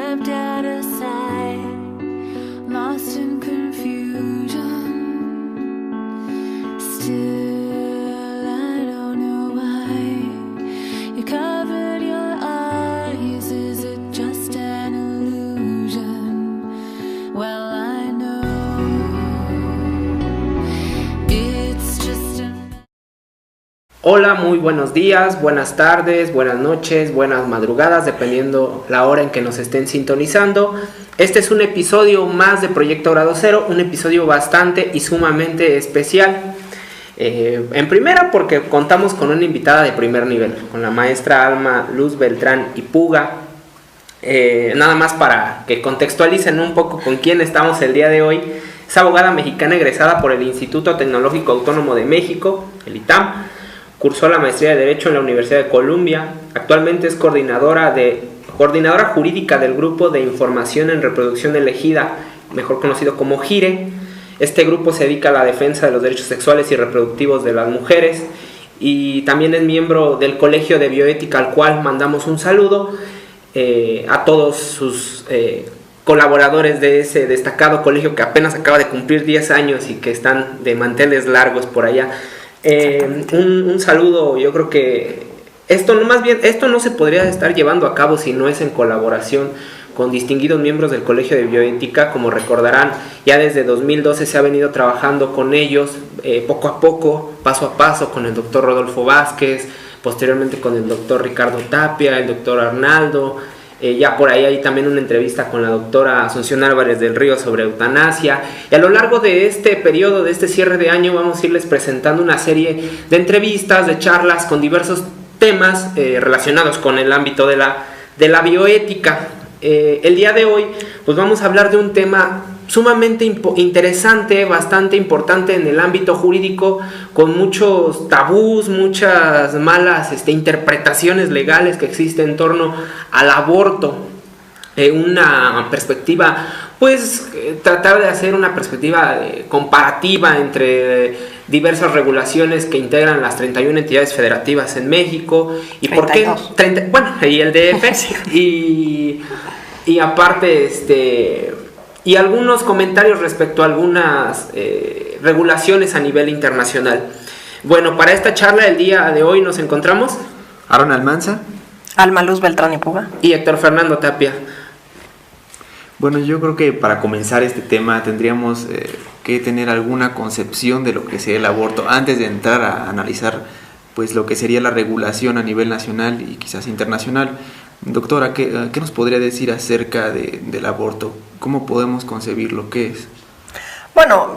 kept out of sight, lost in confusion. Still, I don't know why you covered your eyes. Is it just an illusion? Well, I know it's just an... Hola, muy buenos días, buenas tardes, buenas noches, buenas madrugadas, dependiendo la hora en que nos estén sintonizando. Este es un episodio más de Proyecto Grado Cero, un episodio bastante y sumamente especial. En primera, porque contamos con una invitada de primer nivel, con la maestra Alma Luz Beltrán y Puga. Nada más para que contextualicen un poco con quién estamos el día de hoy. Es abogada mexicana egresada por el Instituto Tecnológico Autónomo de México, el ITAM. Cursó la maestría de Derecho en la Universidad de Columbia. Actualmente es coordinadora jurídica del Grupo de Información en Reproducción Elegida, mejor conocido como GIRE. Este grupo se dedica a la defensa de los derechos sexuales y reproductivos de las mujeres y también es miembro del Colegio de Bioética, al cual mandamos un saludo a todos sus colaboradores de ese destacado colegio que apenas acaba de cumplir 10 años y que están de manteles largos por allá. Un saludo. Yo creo que esto no se podría estar llevando a cabo si no es en colaboración con distinguidos miembros del Colegio de Bioética. Como recordarán, ya desde 2012 se ha venido trabajando con ellos poco a poco, paso a paso, con el doctor Rodolfo Vázquez, posteriormente con el doctor Ricardo Tapia, el doctor Arnaldo. Ya por ahí hay también una entrevista con la doctora Asunción Álvarez del Río sobre eutanasia. Y a lo largo de este periodo, de este cierre de año, vamos a irles presentando una serie de entrevistas, de charlas con diversos temas relacionados con el ámbito de la bioética. El día de hoy pues vamos a hablar de un tema sumamente interesante, bastante importante en el ámbito jurídico, con muchos tabús, muchas malas interpretaciones legales que existen en torno al aborto. Una perspectiva, pues tratar de hacer una perspectiva comparativa entre diversas regulaciones que integran las 31 entidades federativas en México. ¿Y 32. por qué? Y el DF. y aparte, y algunos comentarios respecto a algunas regulaciones a nivel internacional. Bueno, para esta charla el día de hoy nos encontramos Aaron Almanza, Alma Luz Beltrán y Puga y Héctor Fernando Tapia. Bueno, yo creo que para comenzar este tema tendríamos que tener alguna concepción de lo que sería el aborto antes de entrar a analizar pues lo que sería la regulación a nivel nacional y quizás internacional. Doctora, ¿qué nos podría decir acerca del aborto? ¿Cómo podemos concebirlo? ¿Qué es? Bueno,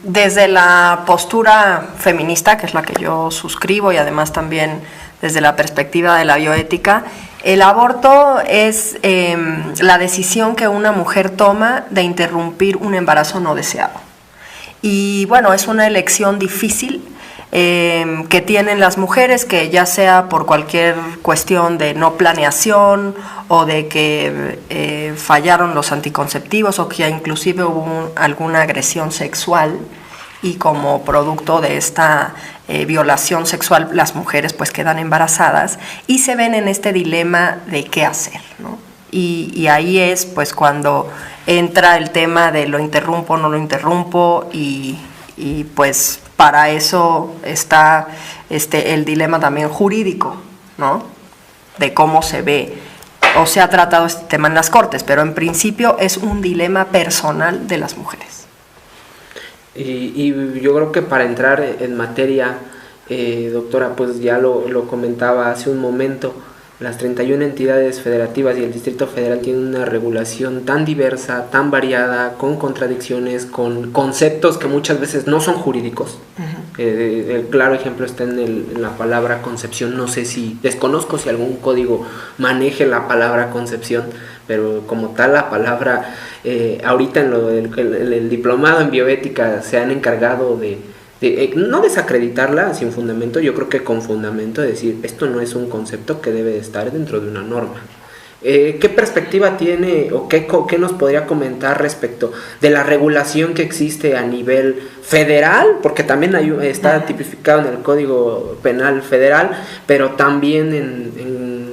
desde la postura feminista, que es la que yo suscribo, y además también desde la perspectiva de la bioética, el aborto es la decisión que una mujer toma de interrumpir un embarazo no deseado. Y bueno, es una elección difícil que tienen las mujeres, que ya sea por cualquier cuestión de no planeación o de que fallaron los anticonceptivos o que inclusive hubo alguna agresión sexual, y como producto de esta violación sexual las mujeres pues quedan embarazadas y se ven en este dilema de qué hacer, ¿no? Y ahí es pues cuando entra el tema de lo interrumpo o no lo interrumpo, y pues para eso está el dilema también jurídico, ¿no? De cómo se ve o se ha tratado este tema en las cortes, pero en principio es un dilema personal de las mujeres. Y yo creo que para entrar en materia, doctora, pues ya lo comentaba hace un momento, las 31 entidades federativas y el Distrito Federal tienen una regulación tan diversa, tan variada, con contradicciones, con conceptos que muchas veces no son jurídicos. Uh-huh. El claro ejemplo está en la palabra concepción. No sé desconozco si algún código maneje la palabra concepción, pero como tal la palabra, ahorita en el diplomado en bioética se han encargado de no desacreditarla sin fundamento, yo creo que con fundamento, de decir, esto no es un concepto que debe de estar dentro de una norma. ¿Qué perspectiva tiene o qué nos podría comentar respecto de la regulación que existe a nivel federal? Porque también está tipificado en el Código Penal Federal, pero también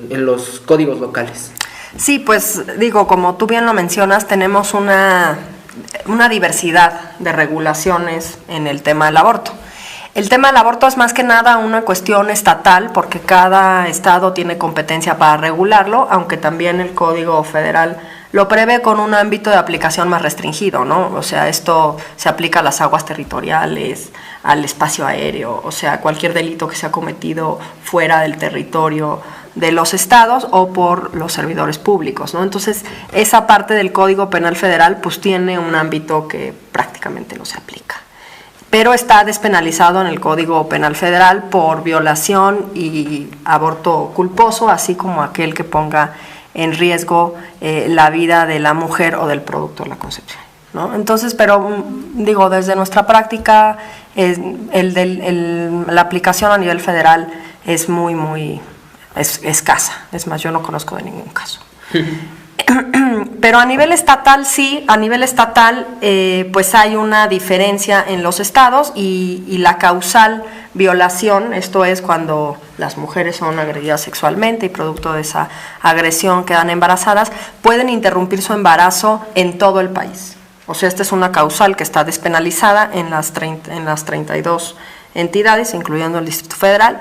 en los códigos locales. Sí, pues digo, como tú bien lo mencionas, tenemos una diversidad de regulaciones en el tema del aborto. El tema del aborto es más que nada una cuestión estatal, porque cada estado tiene competencia para regularlo, aunque también el Código Federal lo prevé con un ámbito de aplicación más restringido, ¿no? O sea, esto se aplica a las aguas territoriales, al espacio aéreo, o sea, cualquier delito que sea cometido fuera del territorio de los estados o por los servidores públicos, ¿no? Entonces, esa parte del Código Penal Federal pues tiene un ámbito que prácticamente no se aplica. Pero está despenalizado en el Código Penal Federal por violación y aborto culposo, así como aquel que ponga en riesgo la vida de la mujer o del producto de la concepción, ¿no? Entonces, pero digo, desde nuestra práctica, la aplicación a nivel federal es muy escasa. Es más, yo no conozco de ningún caso. Pero a nivel estatal sí, a nivel estatal pues hay una diferencia en los estados y la causal violación, esto es cuando las mujeres son agredidas sexualmente y producto de esa agresión quedan embarazadas, pueden interrumpir su embarazo en todo el país. O sea, esta es una causal que está despenalizada en las 32 entidades, incluyendo el Distrito Federal,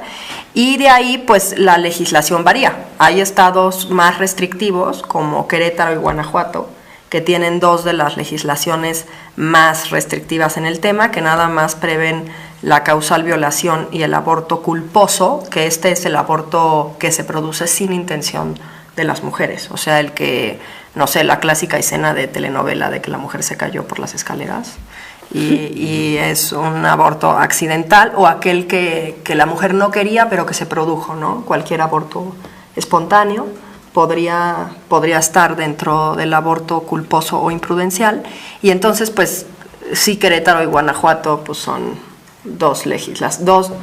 y de ahí pues la legislación varía. Hay estados más restrictivos como Querétaro y Guanajuato, que tienen dos de las legislaciones más restrictivas en el tema, que nada más prevén la causal violación y el aborto culposo, que este es el aborto que se produce sin intención de las mujeres, o sea, el que, no sé, la clásica escena de telenovela de que la mujer se cayó por las escaleras, y es un aborto accidental, o aquel que la mujer no quería pero que se produjo, ¿no? Cualquier aborto espontáneo podría estar dentro del aborto culposo o imprudencial, y entonces pues sí, Querétaro y Guanajuato pues son dos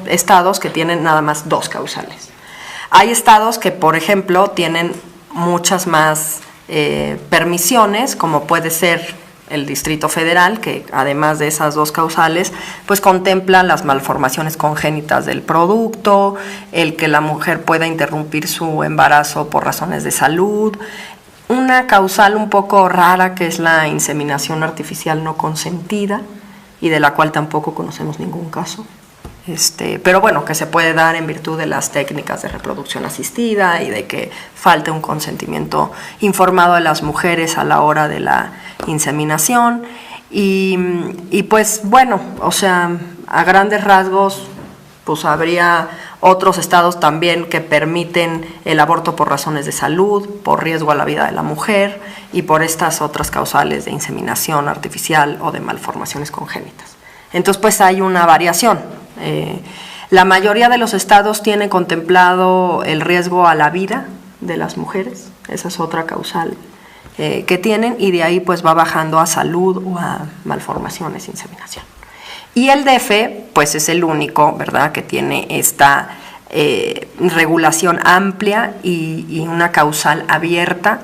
estados que tienen nada más dos causales. Hay estados que, por ejemplo, tienen muchas más permisiones, como puede ser el Distrito Federal, que además de esas dos causales, pues contempla las malformaciones congénitas del producto, el que la mujer pueda interrumpir su embarazo por razones de salud, una causal un poco rara que es la inseminación artificial no consentida y de la cual tampoco conocemos ningún caso. Pero bueno, que se puede dar en virtud de las técnicas de reproducción asistida y de que falte un consentimiento informado de las mujeres a la hora de la inseminación. Y pues bueno, o sea, a grandes rasgos, pues habría otros estados también que permiten el aborto por razones de salud, por riesgo a la vida de la mujer y por estas otras causales de inseminación artificial o de malformaciones congénitas. Entonces, pues hay una variación. La mayoría de los estados tiene contemplado el riesgo a la vida de las mujeres, esa es otra causal que tienen, y de ahí pues va bajando a salud o a malformaciones, inseminación. Y el DF pues es el único, ¿verdad?, que tiene esta regulación amplia y una causal abierta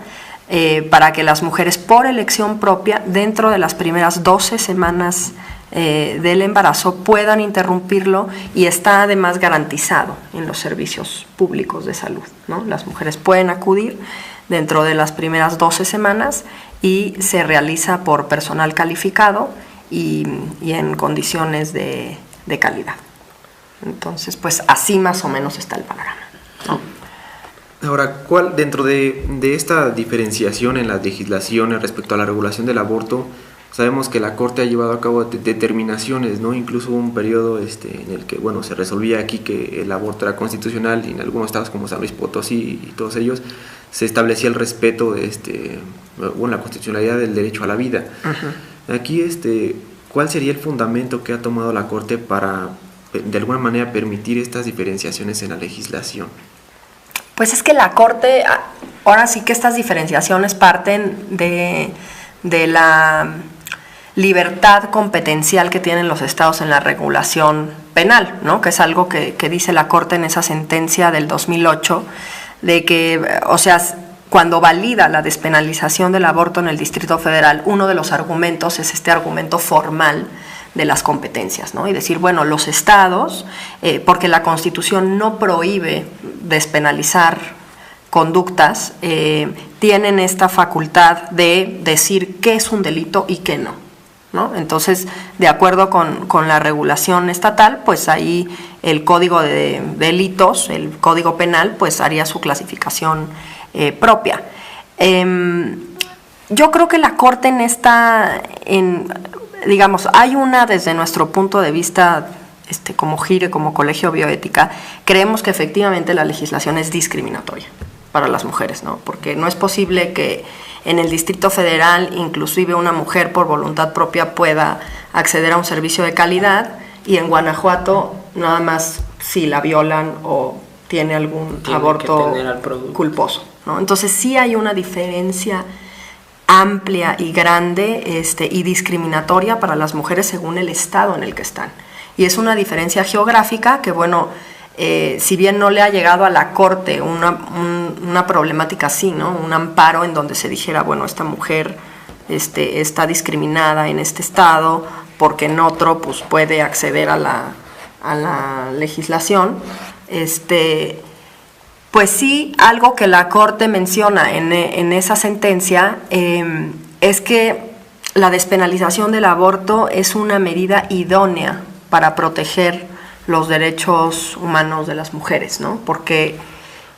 para que las mujeres por elección propia dentro de las primeras 12 semanas del embarazo puedan interrumpirlo, y está además garantizado en los servicios públicos de salud, ¿no? Las mujeres pueden acudir dentro de las primeras 12 semanas y se realiza por personal calificado y en condiciones de calidad. Entonces, pues así más o menos está el panorama, ¿no? Ahora, ¿cuál dentro de esta diferenciación en las legislaciones respecto a la regulación del aborto? Sabemos que la Corte ha llevado a cabo determinaciones, ¿no? Incluso hubo un periodo en el que, bueno, se resolvía aquí que el aborto era constitucional, y en algunos estados como San Luis Potosí y todos ellos se establecía el respeto de la constitucionalidad del derecho a la vida. Uh-huh. Aquí, ¿cuál sería el fundamento que ha tomado la Corte para, de alguna manera, permitir estas diferenciaciones en la legislación? Pues es que la Corte, ahora sí que estas diferenciaciones parten de la libertad competencial que tienen los estados en la regulación penal, ¿no? Que es algo que dice la Corte en esa sentencia del 2008, de que, o sea, cuando valida la despenalización del aborto en el Distrito Federal, uno de los argumentos es este argumento formal de las competencias, ¿no? Y decir, bueno, los estados, porque la Constitución no prohíbe despenalizar conductas tienen esta facultad de decir qué es un delito y qué no, ¿no? Entonces, de acuerdo con la regulación estatal, pues ahí el Código de Delitos, el Código Penal, pues haría su clasificación propia. Yo creo que la Corte digamos, hay desde nuestro punto de vista, como GIRE, como Colegio Bioética, creemos que efectivamente la legislación es discriminatoria para las mujeres, ¿no? Porque no es posible que en el Distrito Federal, inclusive una mujer por voluntad propia pueda acceder a un servicio de calidad, y en Guanajuato nada más si la violan o tiene algún aborto culposo, ¿no? Entonces sí hay una diferencia amplia y grande y discriminatoria para las mujeres según el estado en el que están. Y es una diferencia geográfica que, bueno, si bien no le ha llegado a la Corte una problemática así, ¿no? Un amparo en donde se dijera, bueno, esta mujer está discriminada en este estado porque en otro pues puede acceder a la legislación, pues sí, algo que la Corte menciona en esa sentencia es que la despenalización del aborto es una medida idónea para proteger los derechos humanos de las mujeres, ¿no? Porque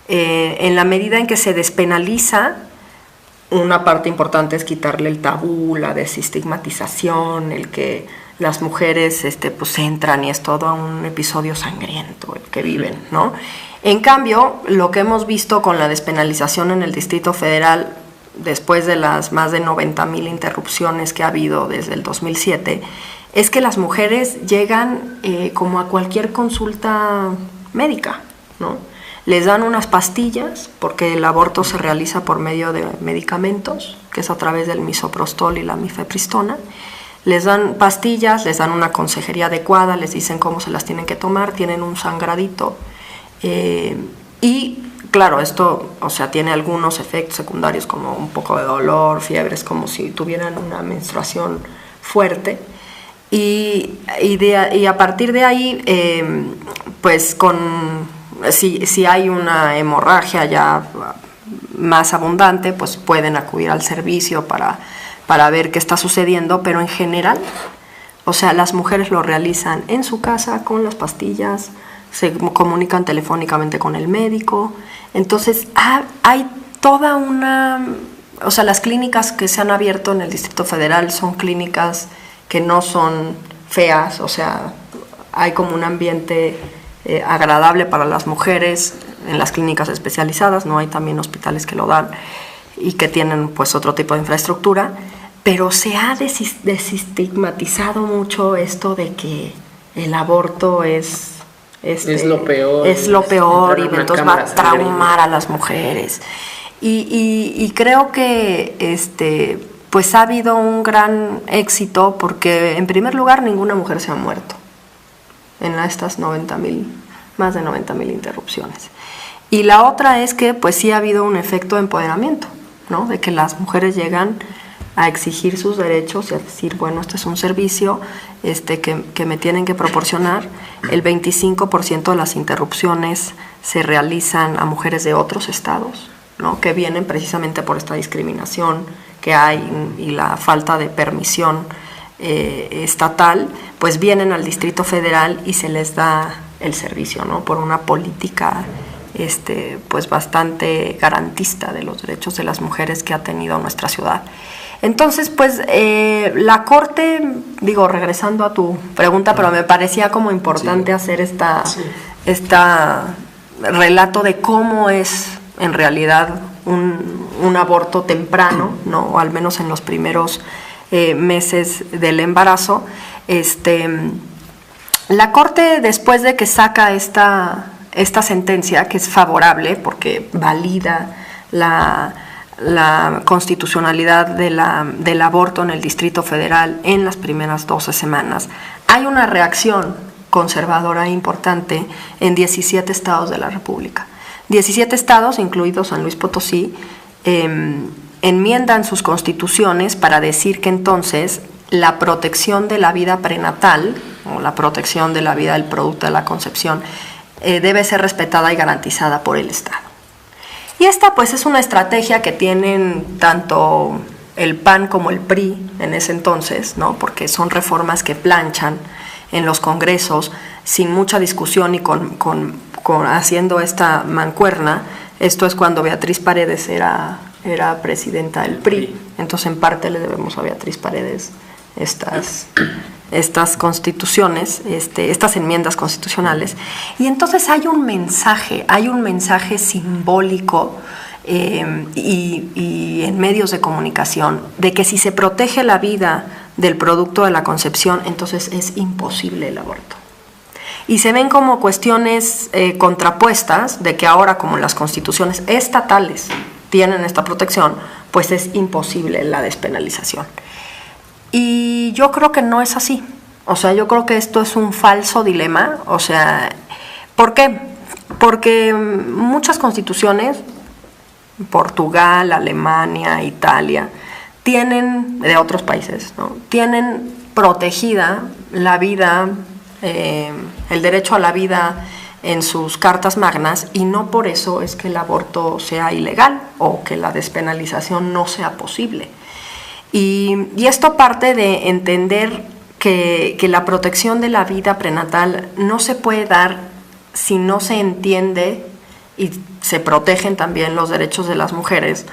en la medida en que se despenaliza, una parte importante es quitarle el tabú, la desestigmatización, el que las mujeres pues entran y es todo un episodio sangriento el que viven, ¿no? En cambio, lo que hemos visto con la despenalización en el Distrito Federal, después de las más de 90,000 interrupciones que ha habido desde el 2007, es que las mujeres llegan como a cualquier consulta médica, ¿no? Les dan unas pastillas, porque el aborto se realiza por medio de medicamentos, que es a través del misoprostol y la mifepristona. Les dan pastillas, les dan una consejería adecuada, les dicen cómo se las tienen que tomar, tienen un sangradito. Y claro, esto, tiene algunos efectos secundarios como un poco de dolor, fiebres, como si tuvieran una menstruación fuerte. Y a partir de ahí, pues si hay una hemorragia ya más abundante, pues pueden acudir al servicio para ver qué está sucediendo, pero en general, las mujeres lo realizan en su casa con las pastillas, se comunican telefónicamente con el médico. Entonces hay toda las clínicas que se han abierto en el Distrito Federal son clínicas que no son feas, hay como un ambiente agradable para las mujeres en las clínicas especializadas, no hay también hospitales que lo dan y que tienen pues otro tipo de infraestructura, pero se ha desestigmatizado mucho esto de que el aborto es lo peor, y entonces va a traumar a las mujeres y creo que pues ha habido un gran éxito porque en primer lugar ninguna mujer se ha muerto en estas más de 90,000 interrupciones. Y la otra es que pues sí ha habido un efecto de empoderamiento, ¿no? De que las mujeres llegan a exigir sus derechos y a decir, bueno, este es un servicio que me tienen que proporcionar. El 25% de las interrupciones se realizan a mujeres de otros estados, ¿no? Que vienen precisamente por esta discriminación que hay y la falta de permisión estatal, pues vienen al Distrito Federal y se les da el servicio, ¿no? Por una política pues bastante garantista de los derechos de las mujeres que ha tenido nuestra ciudad. Entonces, pues la Corte, regresando a tu pregunta, pero me parecía como importante hacer esta relato de cómo es en realidad un aborto temprano, ¿no? O al menos en los primeros meses del embarazo. La Corte, después de que saca esta sentencia, que es favorable porque valida la constitucionalidad del aborto en el Distrito Federal en las primeras 12 semanas, hay una reacción conservadora importante en 17 estados de la República. 17 estados, incluido San Luis Potosí, enmiendan sus constituciones para decir que entonces la protección de la vida prenatal o la protección de la vida del producto de la concepción debe ser respetada y garantizada por el Estado. Y esta pues es una estrategia que tienen tanto el PAN como el PRI en ese entonces, ¿no? Porque son reformas que planchan en los congresos sin mucha discusión y haciendo esta mancuerna. Esto es cuando Beatriz Paredes era presidenta del PRI, entonces en parte le debemos a Beatriz Paredes estas constituciones, estas enmiendas constitucionales. Y entonces hay un mensaje simbólico y en medios de comunicación de que si se protege la vida del producto de la concepción, entonces es imposible el aborto. Y se ven como cuestiones contrapuestas de que ahora, como las constituciones estatales tienen esta protección, pues es imposible la despenalización. Y yo creo que no es así. O sea, yo creo que esto es un falso dilema. O sea, ¿por qué? Porque muchas constituciones, Portugal, Alemania, Italia, tienen, de otros países, ¿no?, tienen protegida la vida, el derecho a la vida en sus cartas magnas, y no por eso es que el aborto sea ilegal o que la despenalización no sea posible. Y esto parte de entender que la protección de la vida prenatal no se puede dar si no se entiende y se protegen también los derechos de las mujeres,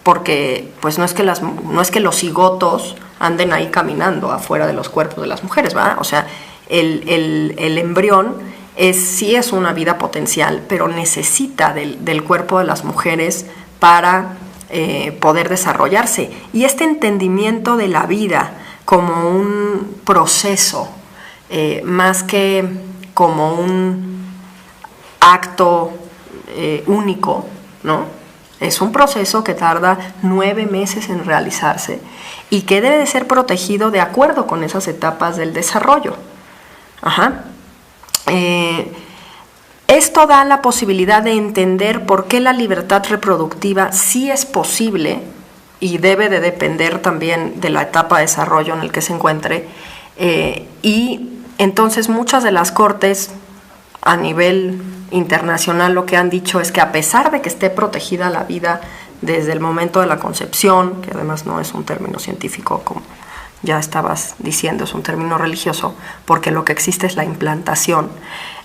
porque pues no es que los cigotos anden ahí caminando afuera de los cuerpos de las mujeres, ¿verdad? O sea, el embrión sí es una vida potencial, pero necesita del cuerpo de las mujeres para poder desarrollarse. Y este entendimiento de la vida como un proceso, más que como un acto único, ¿no? Es un proceso que tarda 9 meses en realizarse y que debe de ser protegido de acuerdo con esas etapas del desarrollo. Esto da la posibilidad de entender por qué la libertad reproductiva sí es posible y debe de depender también de la etapa de desarrollo en el que se encuentre. Y entonces muchas de las cortes a nivel internacional lo que han dicho es que a pesar de que esté protegida la vida desde el momento de la concepción, que además no es un término científico como ya estabas diciendo, es un término religioso, porque lo que existe es la implantación,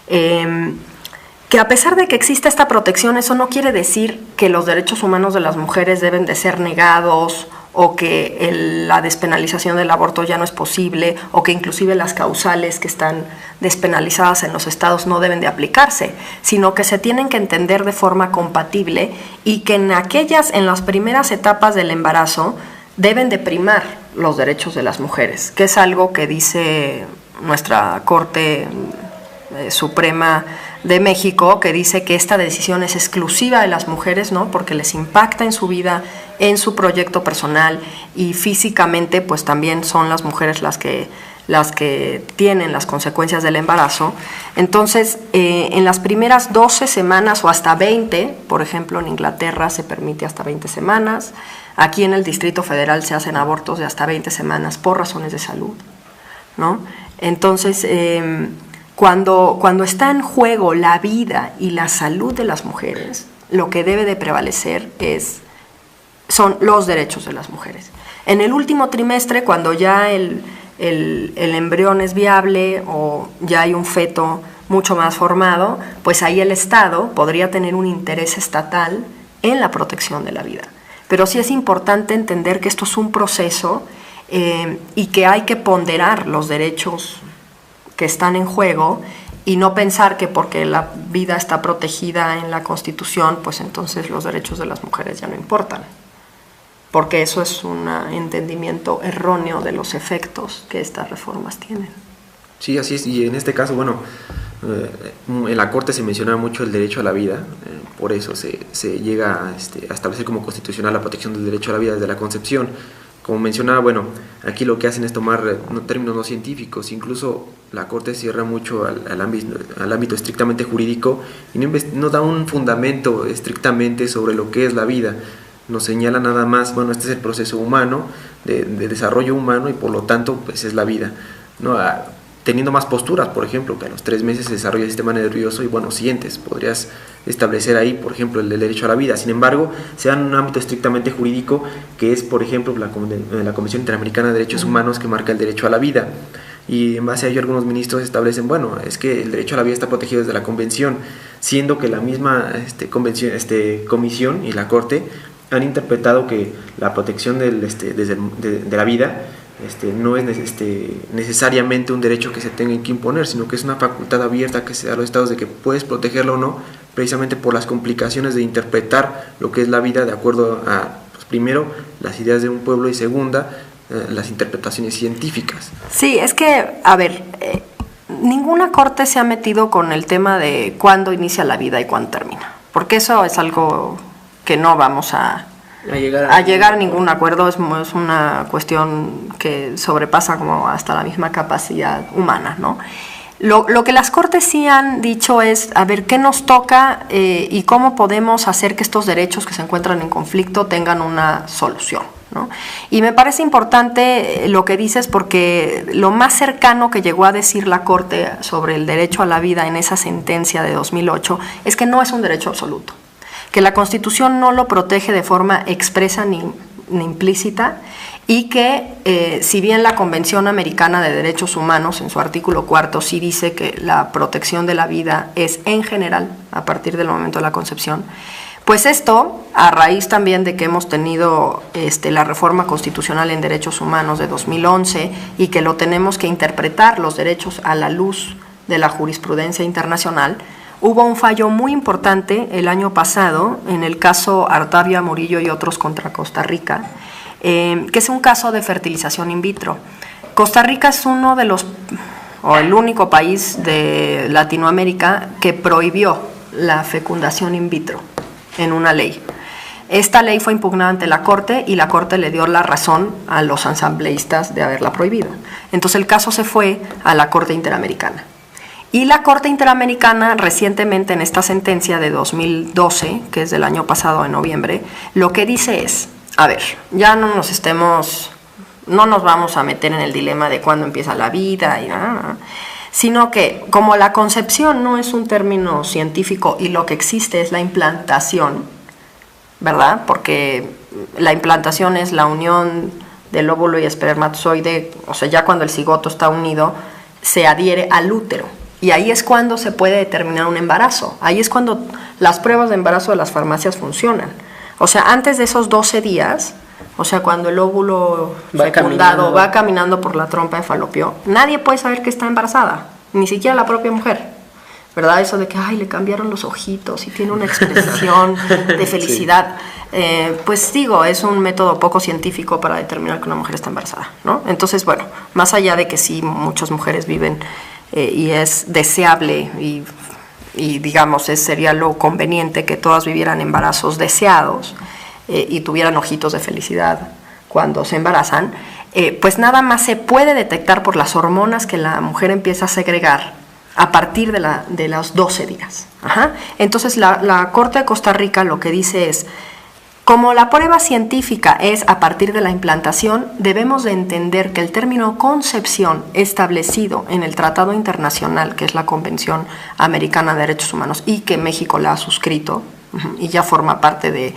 que a pesar de que existe esta protección, eso no quiere decir que los derechos humanos de las mujeres deben de ser negados, o que la despenalización del aborto ya no es posible, o que inclusive las causales que están despenalizadas en los estados no deben de aplicarse, sino que se tienen que entender de forma compatible y que en las primeras etapas del embarazo deben de primar los derechos de las mujeres, que es algo que dice nuestra Corte Suprema de México, que dice que esta decisión es exclusiva de las mujeres, ¿no?, porque les impacta en su vida, en su proyecto personal, y físicamente pues también son las mujeres las que tienen las consecuencias del embarazo. Entonces, en las primeras 12 semanas o hasta 20, por ejemplo, en Inglaterra se permite hasta 20 semanas, aquí en el Distrito Federal se hacen abortos de hasta 20 semanas por razones de salud, ¿no? Entonces, cuando está en juego la vida y la salud de las mujeres, lo que debe de prevalecer son los derechos de las mujeres. En el último trimestre, cuando ya el embrión es viable o ya hay un feto mucho más formado, pues ahí el Estado podría tener un interés estatal en la protección de la vida. Pero sí es importante entender que esto es un proceso y que hay que ponderar los derechos que están en juego y no pensar que porque la vida está protegida en la Constitución, pues entonces los derechos de las mujeres ya no importan, porque eso es un entendimiento erróneo de los efectos que estas reformas tienen. Sí, así es, y en este caso, bueno, en la Corte se menciona mucho el derecho a la vida, por eso se llega a establecer como constitucional la protección del derecho a la vida desde la concepción. Como mencionaba, bueno, aquí lo que hacen es tomar términos no científicos, incluso la Corte cierra mucho al ámbito estrictamente jurídico y no da un fundamento estrictamente sobre lo que es la vida. Nos señala nada más, bueno, este es el proceso humano, de desarrollo humano, y por lo tanto pues es la vida, ¿no? teniendo más posturas, por ejemplo, que a los 3 meses se desarrolla el sistema nervioso y bueno, sientes, podrías establecer ahí, por ejemplo, el derecho a la vida. Sin embargo, se da en un ámbito estrictamente jurídico, que es, por ejemplo, la Convención Interamericana de Derechos Humanos, que marca el derecho a la vida. Y en base a ello algunos ministros establecen, bueno, es que el derecho a la vida está protegido desde la Convención, siendo que la misma Comisión y la Corte han interpretado que la protección de la vida no es necesariamente un derecho que se tenga que imponer, sino que es una facultad abierta que se da a los estados de que puedes protegerlo o no, precisamente por las complicaciones de interpretar lo que es la vida de acuerdo a, pues, primero, las ideas de un pueblo y segunda, las interpretaciones científicas. Sí, es que, a ver, ninguna corte se ha metido con el tema de cuándo inicia la vida y cuándo termina, porque eso es algo que no vamos a llegar a ningún acuerdo. Es una cuestión que sobrepasa como hasta la misma capacidad humana, ¿no? Lo que las cortes sí han dicho es, a ver, qué nos toca y cómo podemos hacer que estos derechos que se encuentran en conflicto tengan una solución, ¿no? Y me parece importante lo que dices, porque lo más cercano que llegó a decir la Corte sobre el derecho a la vida en esa sentencia de 2008 es que no es un derecho absoluto, que la Constitución no lo protege de forma expresa ni implícita, y que si bien la Convención Americana de Derechos Humanos en su artículo 4 sí dice que la protección de la vida es en general a partir del momento de la concepción, pues esto, a raíz también de que hemos tenido la reforma constitucional en derechos humanos de 2011 y que lo tenemos que interpretar los derechos a la luz de la jurisprudencia internacional, hubo un fallo muy importante el año pasado en el caso Artavia Murillo y otros contra Costa Rica, que es un caso de fertilización in vitro. Costa Rica es uno de los, o el único país de Latinoamérica que prohibió la fecundación in vitro en una ley. Esta ley fue impugnada ante la Corte y la Corte le dio la razón a los asambleístas de haberla prohibido. Entonces el caso se fue a la Corte Interamericana. Y la Corte Interamericana recientemente en esta sentencia de 2012, que es del año pasado en noviembre, lo que dice es, a ver, ya no nos vamos a meter en el dilema de cuándo empieza la vida, sino que como la concepción no es un término científico y lo que existe es la implantación, ¿verdad? Porque la implantación es la unión del óvulo y espermatozoide, o sea, ya cuando el cigoto está unido, se adhiere al útero. Y ahí es cuando se puede determinar un embarazo. Ahí es cuando las pruebas de embarazo de las farmacias funcionan. O sea, antes de esos 12 días, o sea, cuando el óvulo fecundado va caminando por la trompa de Falopio, nadie puede saber que está embarazada, ni siquiera la propia mujer, ¿verdad? Eso de que, ay, le cambiaron los ojitos y tiene una expresión de felicidad. Sí. Pues digo, es un método poco científico para determinar que una mujer está embarazada, ¿no? Entonces, bueno, más allá de que sí, muchas mujeres viven y es deseable y digamos, sería lo conveniente que todas vivieran embarazos deseados y tuvieran ojitos de felicidad cuando se embarazan, pues nada más se puede detectar por las hormonas que la mujer empieza a segregar a partir de los 12 días. Ajá. Entonces la Corte de Costa Rica lo que dice es, como la prueba científica es a partir de la implantación, debemos de entender que el término concepción establecido en el Tratado Internacional, que es la Convención Americana de Derechos Humanos, y que México la ha suscrito, y ya forma parte de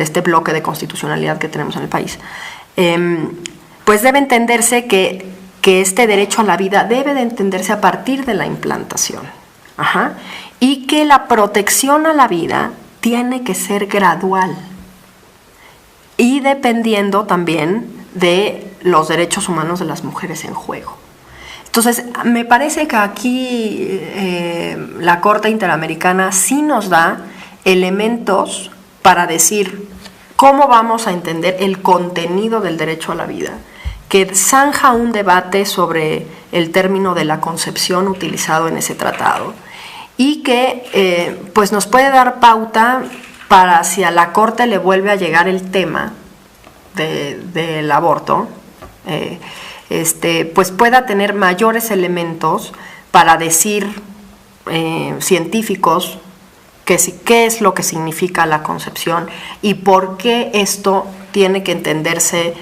este bloque de constitucionalidad que tenemos en el país, pues debe entenderse que este derecho a la vida debe de entenderse a partir de la implantación. Ajá. Y que la protección a la vida tiene que ser gradual y dependiendo también de los derechos humanos de las mujeres en juego. Entonces, me parece que aquí la Corte Interamericana sí nos da elementos para decir cómo vamos a entender el contenido del derecho a la vida, que zanja un debate sobre el término de la concepción utilizado en ese tratado, y que pues nos puede dar pauta para si a la Corte le vuelve a llegar el tema del aborto, pues pueda tener mayores elementos para decir científicos qué es lo que significa la concepción y por qué esto tiene que entenderse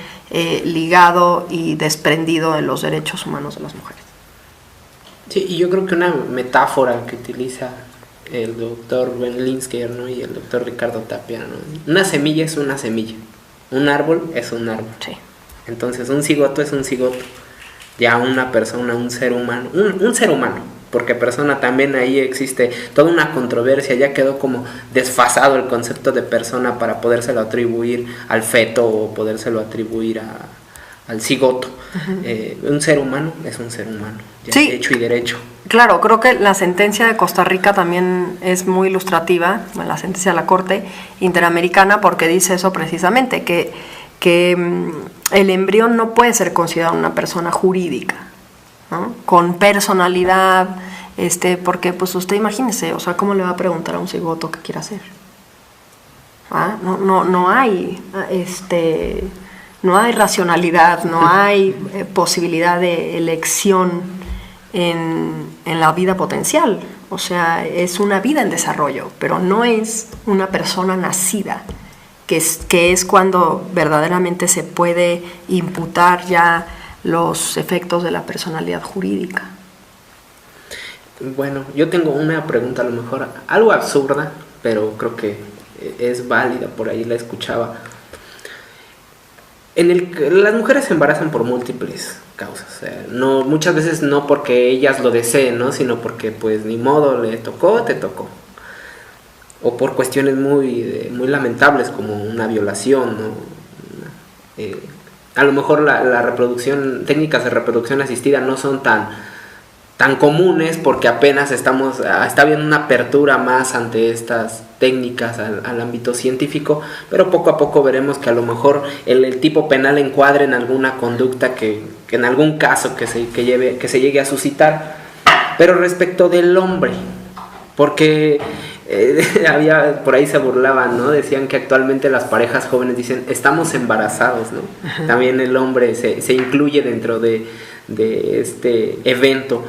ligado y desprendido de los derechos humanos de las mujeres. Sí, y yo creo que una metáfora que utiliza el doctor Ben Linsker, ¿no? Y el doctor Ricardo Tapia, ¿no? Una semilla es una semilla, un árbol es un árbol. Sí. Entonces un cigoto es un cigoto, ya una persona, un ser humano, un ser humano, porque persona también ahí existe toda una controversia, ya quedó como desfasado el concepto de persona para podérselo atribuir al feto o podérselo atribuir al cigoto. Un ser humano es un ser humano, ya Sí. hecho y derecho. Claro, creo que la sentencia de Costa Rica también es muy ilustrativa, la sentencia de la Corte Interamericana, porque dice eso precisamente, que el embrión no puede ser considerado una persona jurídica, ¿no? Con personalidad, porque pues usted imagínese, o sea, ¿cómo le va a preguntar a un cigoto qué quiere hacer? ¿Ah? No hay no hay racionalidad, no hay posibilidad de elección en la vida potencial. O sea, es una vida en desarrollo, pero no es una persona nacida, que es cuando verdaderamente se puede imputar ya los efectos de la personalidad jurídica. Bueno, yo tengo una pregunta, a lo mejor algo absurda, pero creo que es válida, por ahí la escuchaba. Las mujeres se embarazan por múltiples causas, o sea, no, muchas veces no porque ellas lo deseen, ¿no? Sino porque pues ni modo, te tocó. O por cuestiones muy lamentables como una violación, ¿no? A lo mejor técnicas de reproducción asistida no son tan comunes porque apenas está habiendo una apertura más ante estas técnicas al ámbito científico, pero poco a poco veremos que a lo mejor el tipo penal encuadre en alguna conducta que en algún caso que se llegue a suscitar. Pero respecto del hombre, porque por ahí se burlaban, ¿no? Decían que actualmente las parejas jóvenes dicen estamos embarazados, ¿no? Uh-huh. También el hombre se incluye dentro de este evento.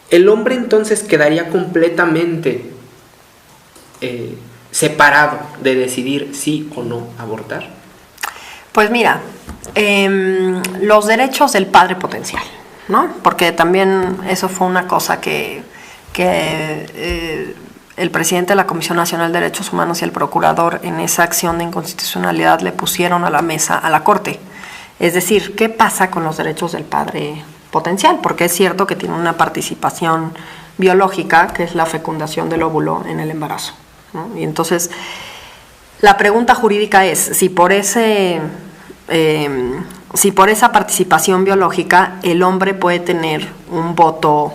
El hombre entonces quedaría completamente separado de decidir sí o no abortar. Pues mira, los derechos del padre potencial, ¿no? Porque también eso fue una cosa que el presidente de la Comisión Nacional de Derechos Humanos y el procurador en esa acción de inconstitucionalidad le pusieron a la mesa a la Corte. Es decir, ¿qué pasa con los derechos del padre potencial? Porque es cierto que tiene una participación biológica, que es la fecundación del óvulo en el embarazo, ¿no? Y entonces, la pregunta jurídica es, si por esa participación biológica el hombre puede tener un voto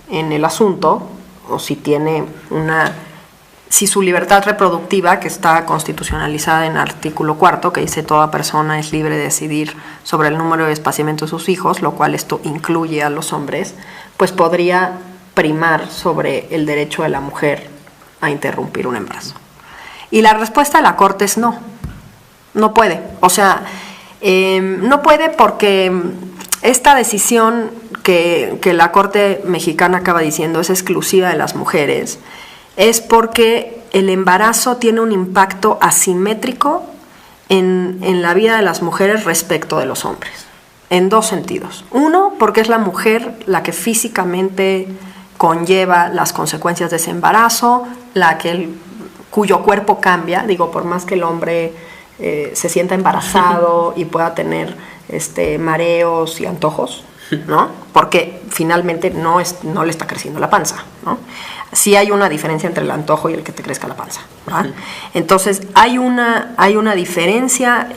en el asunto, o si su libertad reproductiva, que está constitucionalizada en el artículo 4, que dice toda persona es libre de decidir sobre el número de espaciamiento de sus hijos, lo cual esto incluye a los hombres, pues podría primar sobre el derecho de la mujer a interrumpir un embarazo. Y la respuesta de la Corte es no puede. O sea, no puede porque esta decisión que la Corte mexicana acaba diciendo es exclusiva de las mujeres, es porque el embarazo tiene un impacto asimétrico en la vida de las mujeres respecto de los hombres, en dos sentidos. Uno, porque es la mujer la que físicamente conlleva las consecuencias de ese embarazo, cuyo cuerpo cambia, por más que el hombre se sienta embarazado y pueda tener mareos y antojos, ¿no? Porque finalmente no le está creciendo la panza, ¿no? Sí hay una diferencia entre el antojo y el que te crezca la panza, ¿verdad? Entonces hay una diferencia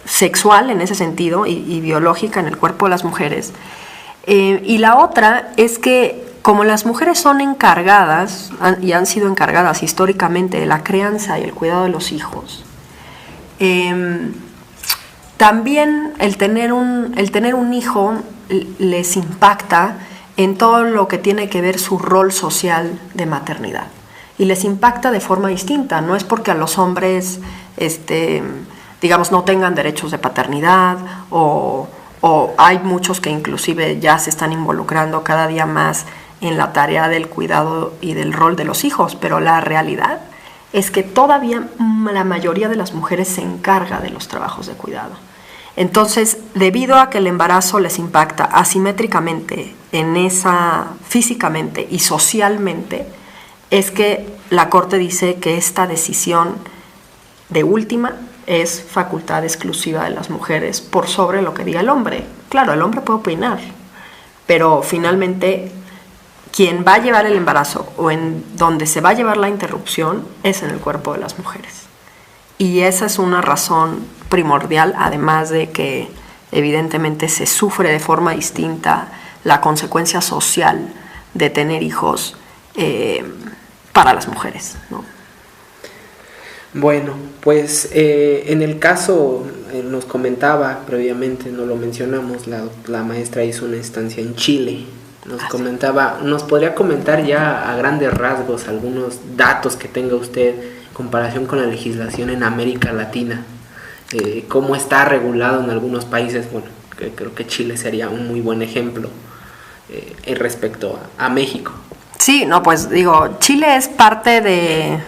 sexual en ese sentido y biológica en el cuerpo de las mujeres. Y la otra es que como las mujeres son encargadas y han sido encargadas históricamente de la crianza y el cuidado de los hijos, también el tener un hijo les impacta en todo lo que tiene que ver su rol social de maternidad. Y les impacta de forma distinta. No es porque a los hombres, no tengan derechos de paternidad o hay muchos que inclusive ya se están involucrando cada día más en la tarea del cuidado y del rol de los hijos. Pero la realidad es que todavía la mayoría de las mujeres se encarga de los trabajos de cuidado. Entonces, debido a que el embarazo les impacta asimétricamente físicamente y socialmente, es que la Corte dice que esta decisión de última es facultad exclusiva de las mujeres por sobre lo que diga el hombre. Claro, el hombre puede opinar, pero finalmente quien va a llevar el embarazo o en donde se va a llevar la interrupción es en el cuerpo de las mujeres. Y esa es una razón primordial, además de que evidentemente se sufre de forma distinta la consecuencia social de tener hijos para las mujeres, ¿no? Bueno, pues en el caso, nos comentaba previamente, no lo mencionamos, la maestra hizo una estancia en Chile. Nos comentaba, ¿nos podría comentar ya a grandes rasgos algunos datos que tenga usted en comparación con la legislación en América Latina? ¿Cómo está regulado en algunos países? Bueno, creo que Chile sería un muy buen ejemplo respecto a México. Sí, no, pues digo, Chile es parte de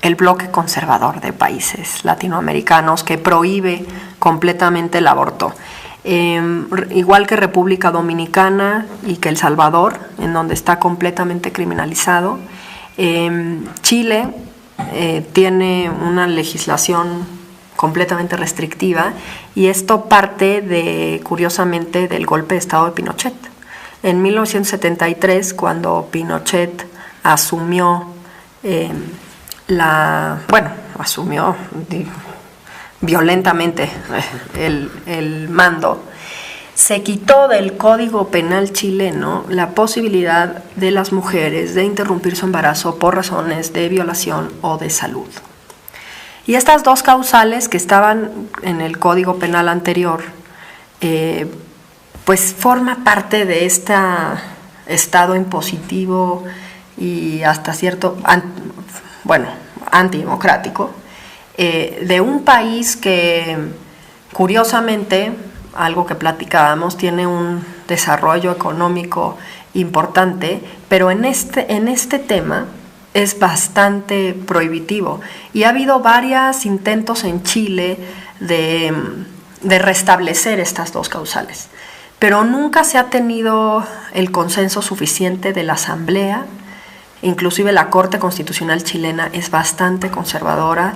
el bloque conservador de países latinoamericanos que prohíbe completamente el aborto. Igual que República Dominicana y que El Salvador, en donde está completamente criminalizado. Chile tiene una legislación completamente restrictiva y esto parte curiosamente del golpe de Estado de Pinochet. En 1973, cuando Pinochet asumió violentamente el mando, se quitó del Código Penal chileno la posibilidad de las mujeres de interrumpir su embarazo por razones de violación o de salud. Y estas dos causales que estaban en el Código Penal anterior, pues forma parte de este estado impositivo y hasta cierto, antidemocrático, de un país que curiosamente, algo que platicábamos, tiene un desarrollo económico importante, pero en este tema es bastante prohibitivo. Y ha habido varios intentos en Chile de restablecer estas dos causales, pero nunca se ha tenido el consenso suficiente de la Asamblea. Inclusive la Corte Constitucional chilena es bastante conservadora.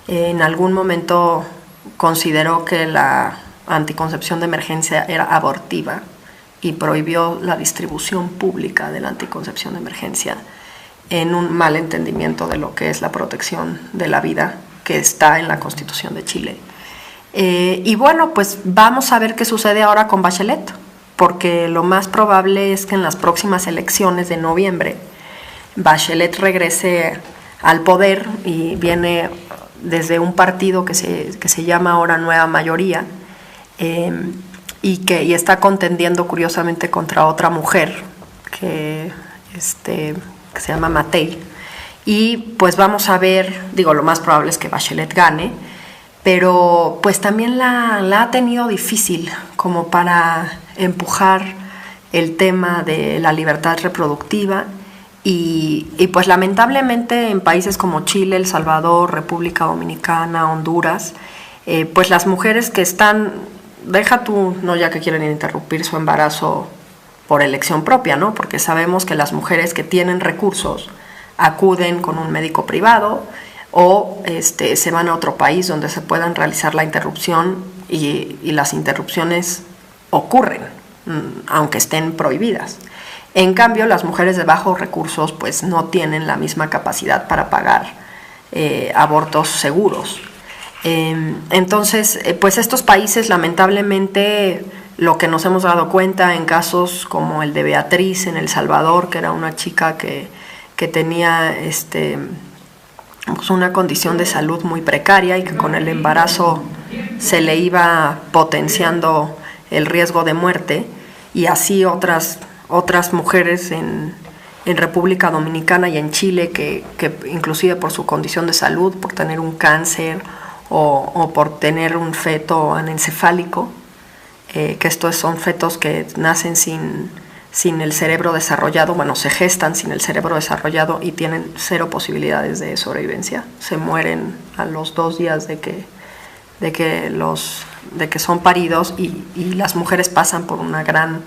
En algún momento consideró que la anticoncepción de emergencia era abortiva y prohibió la distribución pública de la anticoncepción de emergencia en un mal entendimiento de lo que es la protección de la vida que está en la Constitución de Chile. Y bueno, pues vamos a ver qué sucede ahora con Bachelet, porque lo más probable es que en las próximas elecciones de noviembre Bachelet regrese al poder y viene desde un partido que se llama ahora Nueva Mayoría y está contendiendo curiosamente contra otra mujer que se llama Matei. Y pues vamos a ver, lo más probable es que Bachelet gane, pero pues también la ha tenido difícil como para empujar el tema de la libertad reproductiva. Y pues lamentablemente en países como Chile, El Salvador, República Dominicana, Honduras, pues las mujeres que están, no ya que quieren interrumpir su embarazo por elección propia, ¿no? Porque sabemos que las mujeres que tienen recursos acuden con un médico privado o se van a otro país donde se puedan realizar la interrupción y las interrupciones ocurren, aunque estén prohibidas. En cambio, las mujeres de bajos recursos pues no tienen la misma capacidad para pagar abortos seguros. Entonces, pues estos países, lamentablemente, lo que nos hemos dado cuenta en casos como el de Beatriz en El Salvador, que era una chica que tenía pues una condición de salud muy precaria y que con el embarazo se le iba potenciando el riesgo de muerte, y así otras mujeres en República Dominicana y en Chile que inclusive por su condición de salud, por tener un cáncer o por tener un feto anencefálico, que estos son fetos que nacen sin el cerebro desarrollado, se gestan sin el cerebro desarrollado y tienen 0 posibilidades de sobrevivencia. Se mueren a los 2 días de de que son paridos y las mujeres pasan por un gran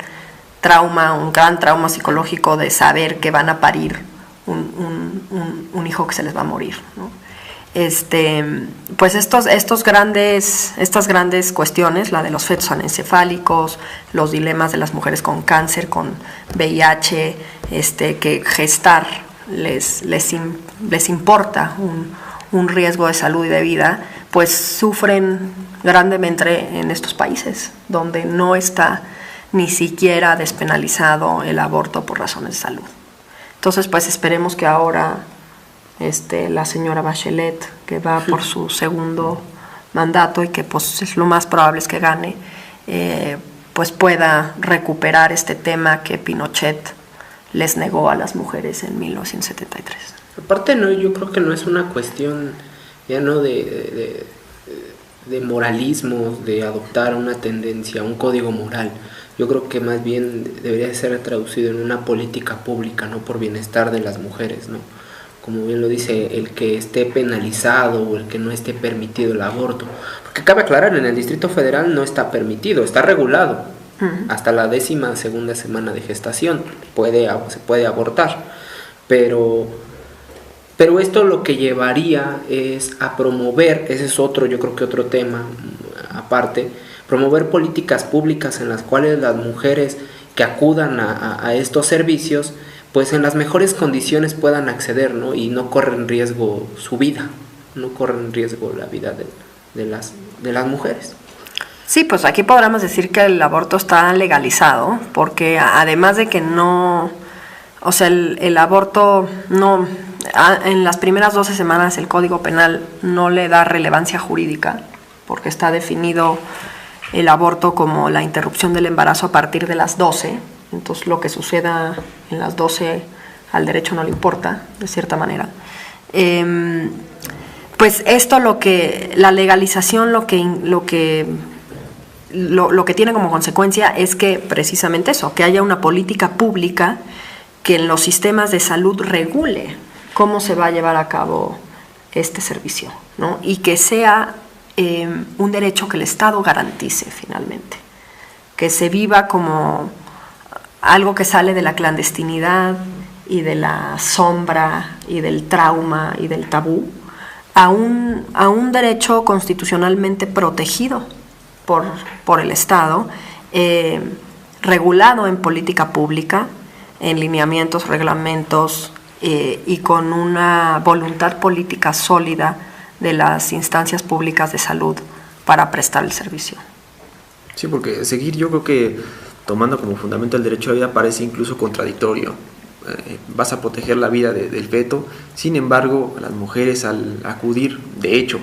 trauma psicológico de saber que van a parir un hijo que se les va a morir, ¿no? Pues estas grandes cuestiones, la de los fetos anencefálicos, los dilemas de las mujeres con cáncer, con VIH, que gestar les importa un riesgo de salud y de vida, pues sufren grandemente en estos países donde no está ni siquiera despenalizado el aborto por razones de salud. Entonces, pues esperemos que ahora la señora Bachelet, que va por su segundo mandato y que pues es lo más probable es que gane, pues pueda recuperar este tema que Pinochet les negó a las mujeres en 1973. Aparte, no, yo creo que no es una cuestión ya no de moralismo, de adoptar una tendencia, un código moral. Yo creo que más bien debería ser traducido en una política pública, no por bienestar de las mujeres, ¿no? Como bien lo dice, el que esté penalizado o el que no esté permitido el aborto. Porque cabe aclarar, en el Distrito Federal no está permitido, está regulado. Hasta la 12ª semana de gestación se puede abortar. Pero esto lo que llevaría es a promover, ese es otro, yo creo que otro tema aparte, promover políticas públicas en las cuales las mujeres que acudan a estos servicios, pues en las mejores condiciones puedan acceder, ¿no? Y no corren riesgo su vida, no corren riesgo la vida de las mujeres. Sí, pues aquí podríamos decir que el aborto está legalizado, porque además de que no, o sea, el aborto no, en las primeras 12 semanas el Código Penal no le da relevancia jurídica, porque está definido el aborto como la interrupción del embarazo a partir de las 12, entonces lo que suceda en las 12 al derecho no le importa, de cierta manera. Pues esto la legalización lo que tiene como consecuencia es que precisamente eso, que haya una política pública que en los sistemas de salud regule cómo se va a llevar a cabo este servicio, ¿no? Y que sea un derecho que el Estado garantice finalmente, que se viva como algo que sale de la clandestinidad y de la sombra y del trauma y del tabú a un derecho constitucionalmente protegido por el Estado, regulado en política pública, en lineamientos, reglamentos y con una voluntad política sólida de las instancias públicas de salud para prestar el servicio. Sí, porque seguir, yo creo que tomando como fundamento el derecho a la vida parece incluso contradictorio. Vas a proteger la vida del feto, sin embargo, las mujeres al acudir, de hecho,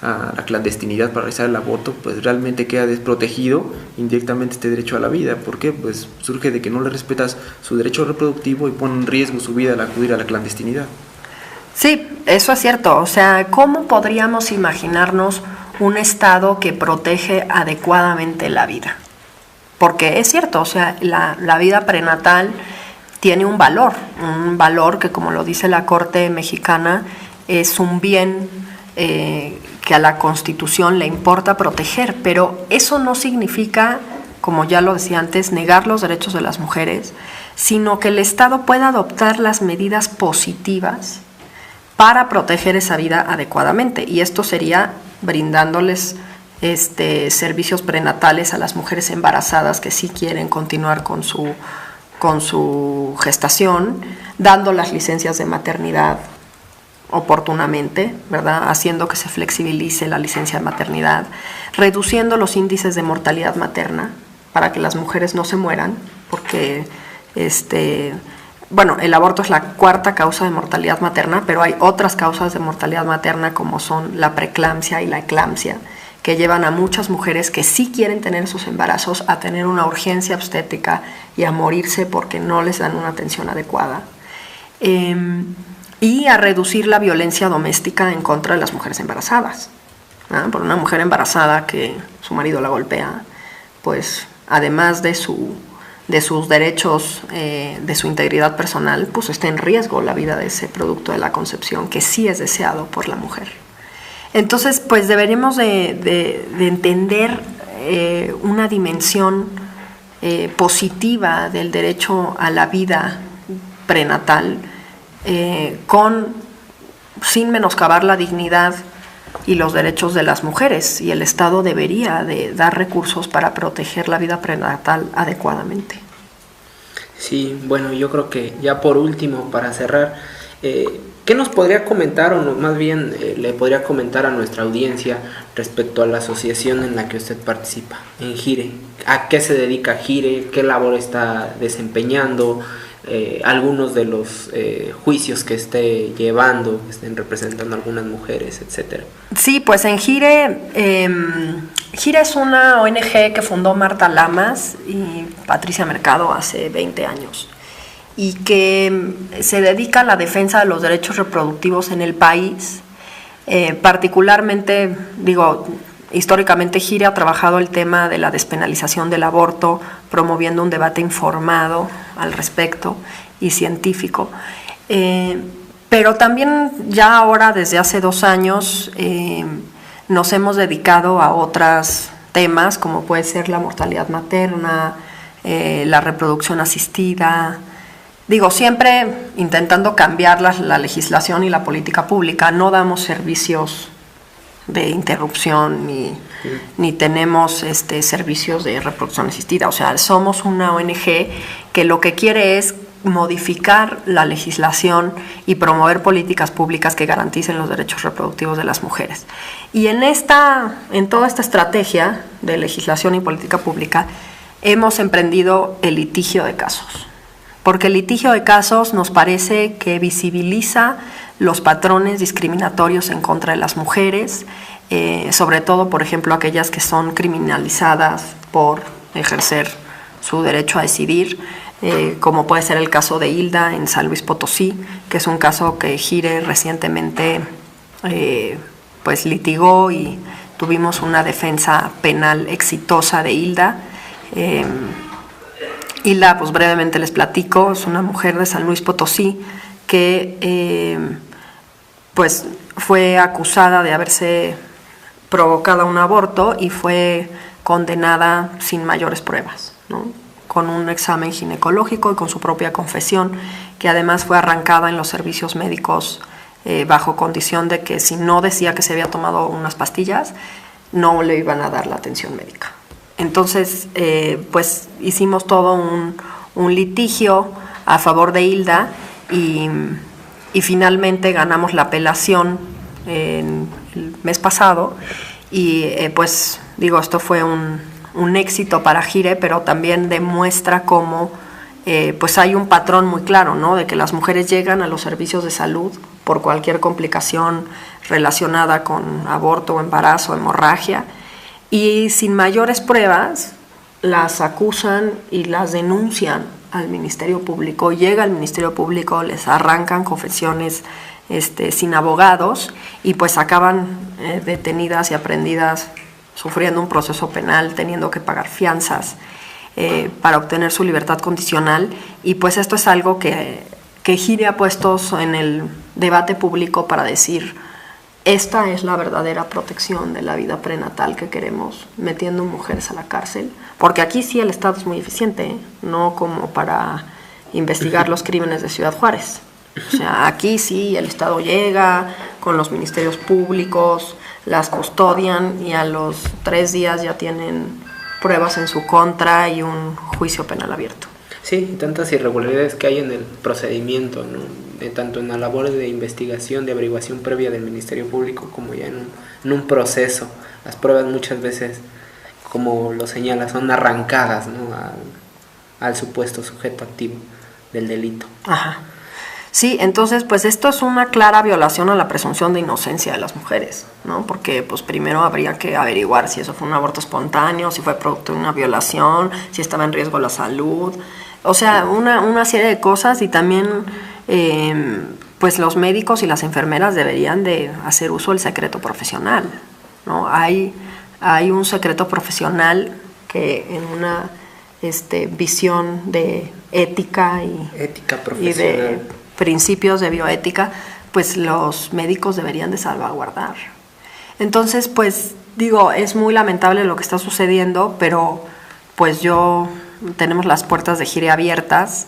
a la clandestinidad para realizar el aborto, pues realmente queda desprotegido indirectamente este derecho a la vida. ¿Por qué? Pues surge de que no le respetas su derecho reproductivo y pone en riesgo su vida al acudir a la clandestinidad. Sí, eso es cierto. O sea, ¿cómo podríamos imaginarnos un Estado que protege adecuadamente la vida? Porque es cierto, o sea, la vida prenatal tiene un valor que, como lo dice la Corte Mexicana, es un bien que a la Constitución le importa proteger, pero eso no significa, como ya lo decía antes, negar los derechos de las mujeres, sino que el Estado pueda adoptar las medidas positivas para proteger esa vida adecuadamente, y esto sería brindándoles servicios prenatales a las mujeres embarazadas que sí quieren continuar con su gestación, dando las licencias de maternidad oportunamente, ¿verdad? Haciendo que se flexibilice la licencia de maternidad, reduciendo los índices de mortalidad materna para que las mujeres no se mueran, porque el aborto es la 4ª causa de mortalidad materna, pero hay otras causas de mortalidad materna como son la preeclampsia y la eclampsia, que llevan a muchas mujeres que sí quieren tener sus embarazos a tener una urgencia obstétrica y a morirse porque no les dan una atención adecuada. Y a reducir la violencia doméstica en contra de las mujeres embarazadas. Por una mujer embarazada que su marido la golpea, pues además de sus derechos, de su integridad personal, pues está en riesgo la vida de ese producto de la concepción que sí es deseado por la mujer. Entonces, pues deberíamos de entender una dimensión positiva del derecho a la vida prenatal, sin menoscabar la dignidad y los derechos de las mujeres, y el Estado debería de dar recursos para proteger la vida prenatal adecuadamente. Sí, bueno, yo creo que ya por último, para cerrar, ¿qué nos podría comentar, o más bien le podría comentar a nuestra audiencia respecto a la asociación en la que usted participa, en GIRE? ¿A qué se dedica GIRE? ¿Qué labor está desempeñando? Algunos de los juicios que esté llevando, que estén representando a algunas mujeres, etcétera. Sí, pues en GIRE, GIRE es una ONG que fundó Marta Lamas y Patricia Mercado hace 20 años y que se dedica a la defensa de los derechos reproductivos en el país. Particularmente, históricamente GIRE ha trabajado el tema de la despenalización del aborto, promoviendo un debate informado al respecto y científico. Pero también ya ahora, desde hace 2 años, nos hemos dedicado a otros temas, como puede ser la mortalidad materna, la reproducción asistida. Siempre intentando cambiar la legislación y la política pública. No damos servicios de interrupción ni tenemos servicios de reproducción asistida. O sea, somos una ONG que lo que quiere es modificar la legislación y promover políticas públicas que garanticen los derechos reproductivos de las mujeres. Y en toda esta estrategia de legislación y política pública hemos emprendido el litigio de casos. Porque el litigio de casos nos parece que visibiliza los patrones discriminatorios en contra de las mujeres, sobre todo, por ejemplo, aquellas que son criminalizadas por ejercer su derecho a decidir, como puede ser el caso de Hilda en San Luis Potosí, que es un caso que GIRE recientemente litigó y tuvimos una defensa penal exitosa de Hilda. Hilda, pues brevemente les platico, es una mujer de San Luis Potosí que fue acusada de haberse provocado un aborto y fue condenada sin mayores pruebas, ¿no? Con un examen ginecológico y con su propia confesión, que además fue arrancada en los servicios médicos bajo condición de que si no decía que se había tomado unas pastillas, no le iban a dar la atención médica. Entonces, hicimos todo un litigio a favor de Hilda y finalmente ganamos la apelación el mes pasado y esto fue un éxito para GIRE, pero también demuestra cómo hay un patrón muy claro, ¿no? De que las mujeres llegan a los servicios de salud por cualquier complicación relacionada con aborto, embarazo, hemorragia, y sin mayores pruebas las acusan y las denuncian al Ministerio Público. Llega al Ministerio Público, les arrancan confesiones sin abogados y pues acaban detenidas y aprehendidas, sufriendo un proceso penal, teniendo que pagar fianzas para obtener su libertad condicional. Y pues esto es algo que GIRE ha puesto en el debate público para decir: esta es la verdadera protección de la vida prenatal que queremos, metiendo mujeres a la cárcel. Porque aquí sí el Estado es muy eficiente, no como para investigar los crímenes de Ciudad Juárez. O sea, aquí sí el Estado llega con los ministerios públicos, las custodian y a los 3 días ya tienen pruebas en su contra y un juicio penal abierto. Sí, tantas irregularidades que hay en el procedimiento, ¿no? Tanto en la labor de investigación, de averiguación previa del Ministerio Público, como ya en un proceso. Las pruebas muchas veces, como lo señala, son arrancadas, ¿no? al supuesto sujeto activo del delito. Ajá. Sí, entonces pues esto es una clara violación a la presunción de inocencia de las mujeres, ¿no? Porque pues primero habría que averiguar si eso fue un aborto espontáneo, si fue producto de una violación, si estaba en riesgo la salud, o sea, una serie de cosas. Y también pues los médicos y las enfermeras deberían de hacer uso del secreto profesional, ¿no? Hay un secreto profesional que en una visión de ética y de principios de bioética, pues los médicos deberían de salvaguardar. Entonces, pues digo, es muy lamentable lo que está sucediendo, pero pues tenemos las puertas de Gire abiertas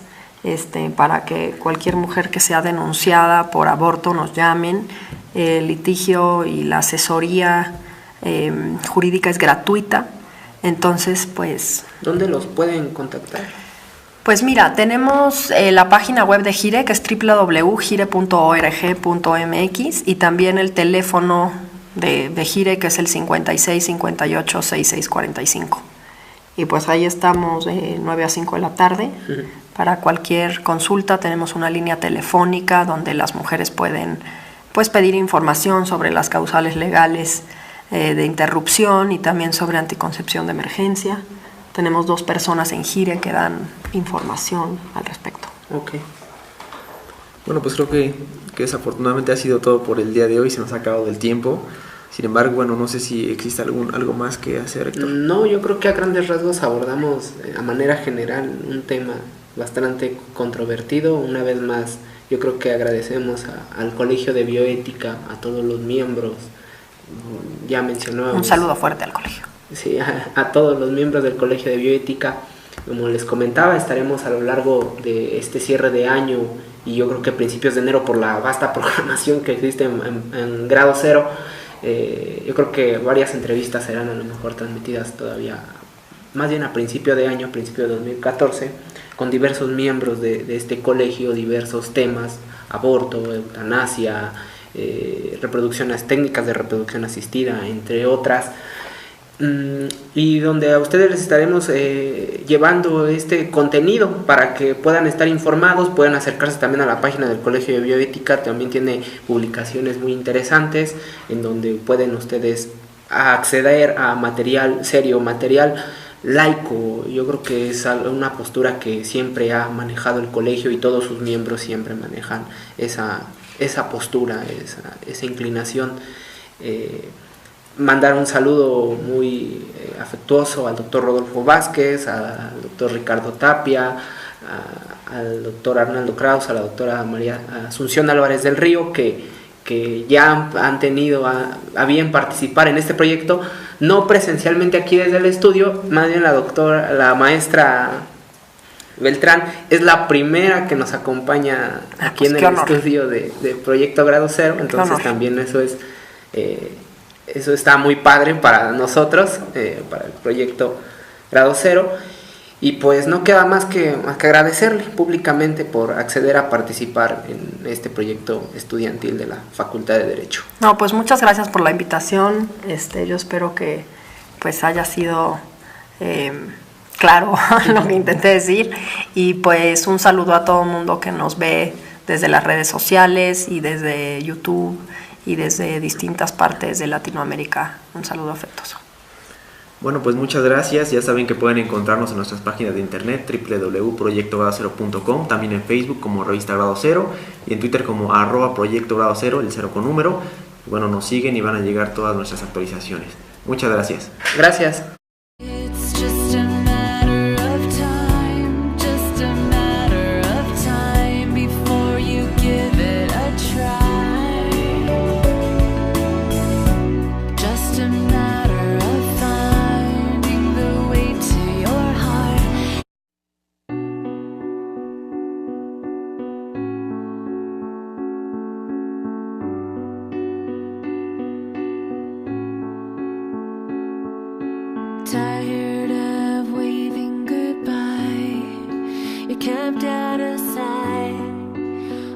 para que cualquier mujer que sea denunciada por aborto nos llamen. El litigio y la asesoría jurídica es gratuita. Entonces, pues... ¿Dónde los pueden contactar? Pues mira, tenemos la página web de Gire, que es www.gire.org.mx, y también el teléfono de Gire, que es el 56 58 66 45. Y pues ahí estamos de 9 a 5 de la tarde. Uh-huh. Para cualquier consulta tenemos una línea telefónica donde las mujeres pueden pues pedir información sobre las causales legales de interrupción y también sobre anticoncepción de emergencia. Tenemos 2 personas en Gire que dan información al respecto. Ok. Bueno, pues creo que desafortunadamente ha sido todo por el día de hoy, se nos ha acabado el tiempo. Sin embargo, bueno, no sé si existe algo más que hacer, Héctor. No, yo creo que a grandes rasgos abordamos a manera general un tema bastante controvertido. Una vez más, yo creo que agradecemos al Colegio de Bioética, a todos los miembros. Ya mencionábamos. Un saludo fuerte al colegio. Sí, a todos los miembros del Colegio de Bioética. Como les comentaba, estaremos a lo largo de este cierre de año y yo creo que a principios de enero, por la vasta programación que existe en grado cero, yo creo que varias entrevistas serán a lo mejor transmitidas todavía, más bien a principio de año, principio de 2014, con diversos miembros de este colegio, diversos temas: aborto, eutanasia, técnicas de reproducción asistida, entre otras, y donde a ustedes les estaremos llevando este contenido para que puedan estar informados, puedan acercarse también a la página del Colegio de Bioética. También tiene publicaciones muy interesantes en donde pueden ustedes acceder a material serio, material laico. Yo creo que es una postura que siempre ha manejado el colegio y todos sus miembros siempre manejan esa postura, esa inclinación. Mandar un saludo muy afectuoso al doctor Rodolfo Vázquez, al doctor Ricardo Tapia, al doctor Arnaldo Kraus, a la doctora María Asunción Álvarez del Río, que ya han tenido a bien participar en este proyecto, no presencialmente aquí desde el estudio. Más bien la maestra Beltrán es la primera que nos acompaña aquí en el estudio de Proyecto Grado Cero. Entonces también eso está muy padre para nosotros, para el Proyecto Grado Cero. Y pues no queda más que agradecerle públicamente por acceder a participar en este proyecto estudiantil de la Facultad de Derecho. No, pues muchas gracias por la invitación. Yo espero que pues haya sido claro lo que intenté decir. Y pues un saludo a todo el mundo que nos ve desde las redes sociales y desde YouTube y desde distintas partes de Latinoamérica. Un saludo afectuoso. Bueno, pues muchas gracias. Ya saben que pueden encontrarnos en nuestras páginas de internet www.proyectogradocero.com, también en Facebook como Revista Grado Cero y en Twitter como @Proyecto Grado Cero, el 0 con número. Y bueno, nos siguen y van a llegar todas nuestras actualizaciones. Muchas gracias. Gracias. Tired of waving goodbye, you kept out of sight,